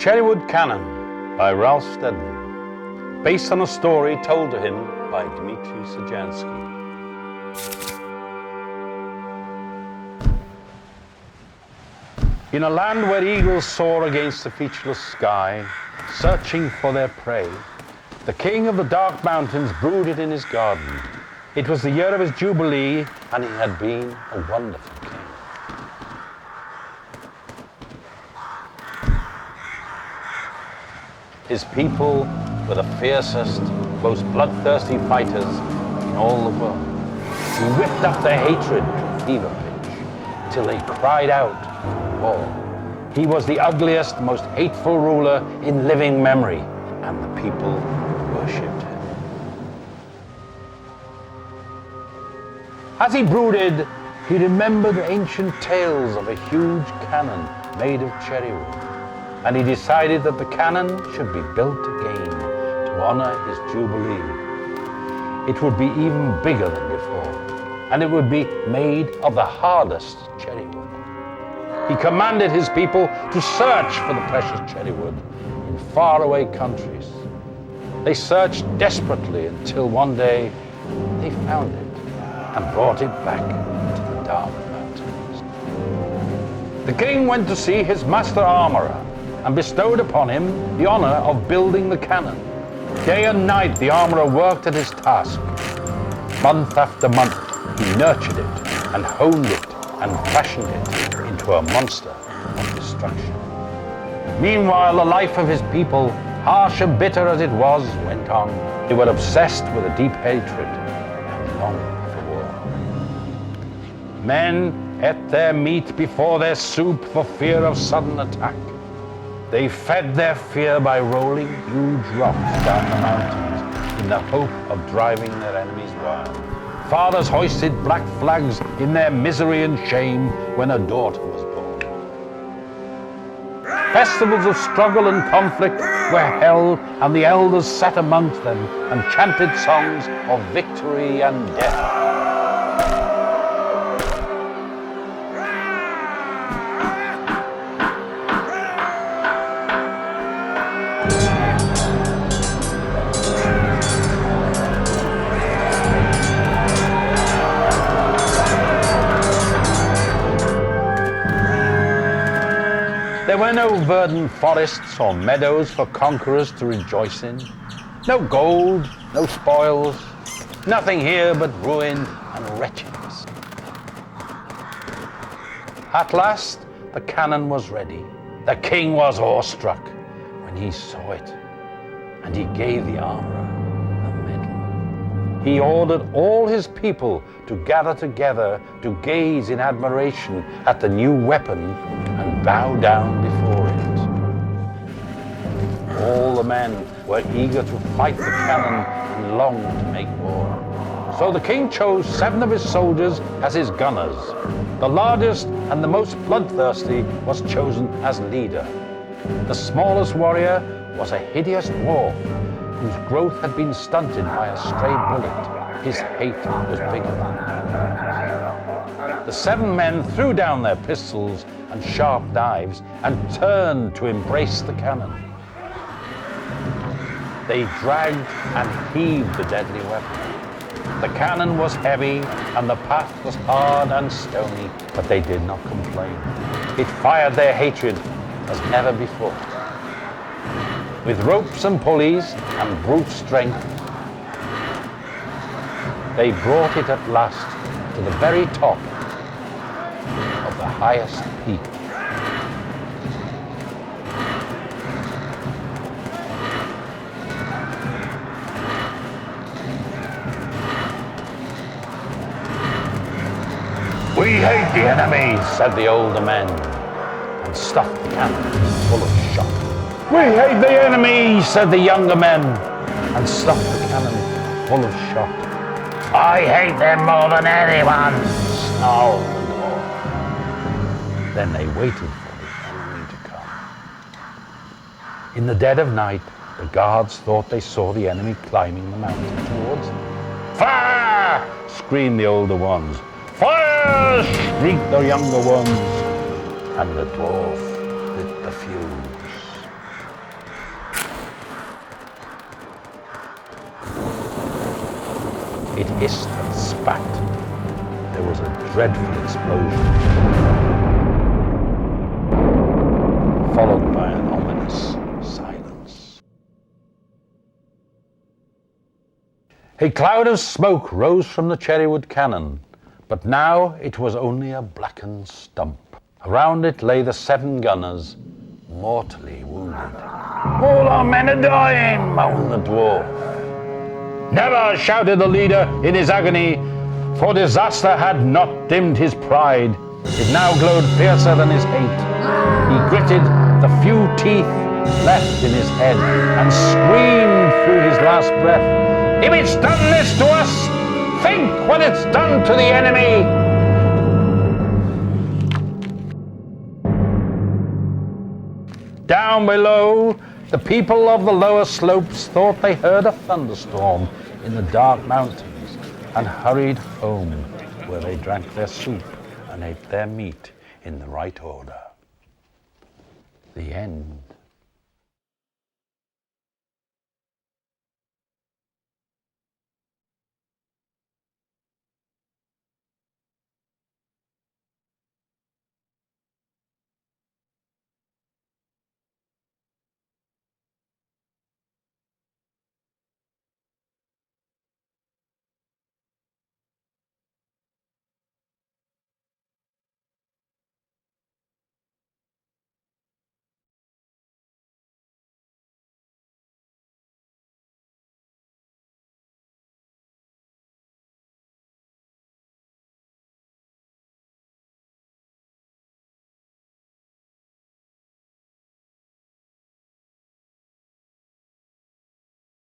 Cherrywood Cannon by Ralph Steadman, based on a story told to him by Dmitri Sajansky. In a land where eagles soar against the featureless sky, searching for their prey, the king of the dark mountains brooded in his garden. It was the year of his Jubilee, and he had been a wonderful king. His people were the fiercest, most bloodthirsty fighters in all the world. He whipped up their hatred to fever pitch, till they cried out war. He was the ugliest, most hateful ruler in living memory, and the people worshipped him. As he brooded, he remembered ancient tales of a huge cannon made of cherrywood, and he decided that the cannon should be built again to honor his Jubilee. It would be even bigger than before, and it would be made of the hardest cherrywood. He commanded his people to search for the precious cherrywood in faraway countries. They searched desperately until one day they found it and brought it back to the dark mountains. The king went to see his master armorer and bestowed upon him the honor of building the cannon. Day and night the armorer worked at his task. Month after month he nurtured it and honed it and fashioned it into a monster of destruction. Meanwhile, the life of his people, harsh and bitter as it was, went on. They were obsessed with a deep hatred and longing for war. Men ate their meat before their soup for fear of sudden attack. They fed their fear by rolling huge rocks down the mountains in the hope of driving their enemies wild. Fathers hoisted black flags in their misery and shame when a daughter was born. Festivals of struggle and conflict were held, and the elders sat amongst them and chanted songs of victory and death. There were no verdant forests or meadows for conquerors to rejoice in. No gold, no spoils, nothing here but ruin and wretchedness. At last, the cannon was ready. The king was awestruck when he saw it, and he gave the armorer the medal. He ordered all his people to gather together to gaze in admiration at the new weapon and bow down before it. All the men were eager to fight the cannon and longed to make war. So the king chose 7 of his soldiers as his gunners. The largest and the most bloodthirsty was chosen as leader. The smallest warrior was a hideous dwarf whose growth had been stunted by a stray bullet. His hate was bigger. The 7 men threw down their pistols and sharp knives and turned to embrace the cannon. They dragged and heaved the deadly weapon. The cannon was heavy and the path was hard and stony, but they did not complain. It fired their hatred as never before. With ropes and pulleys and brute strength, they brought it at last to the very top of the highest peak. "We hate the enemy," said the older men, and stuffed the cannon full of shot. "We hate the enemy," said the younger men, and stuffed the cannon full of shot. "I hate them more than anyone," snarled the dwarf. Then they waited for the enemy to come. In the dead of night, the guards thought they saw the enemy climbing the mountain towards them. "Fire!" screamed the older ones. "Fire!" shrieked the younger ones, and the dwarf lit the fuse. It hissed and spat. There was a dreadful explosion, followed by an ominous silence. A cloud of smoke rose from the Cherrywood Cannon, but now it was only a blackened stump. Around it lay the 7 gunners, mortally wounded. "All our men are dying," moaned the dwarf. "Never," shouted the leader in his agony, for disaster had not dimmed his pride. It now glowed fiercer than his hate. He gritted the few teeth left in his head and screamed through his last breath, "If it's done this to us, think what it's done to the enemy!" Down below, the people of the lower slopes thought they heard a thunderstorm in the dark mountains and hurried home, where they drank their soup and ate their meat in the right order. The end.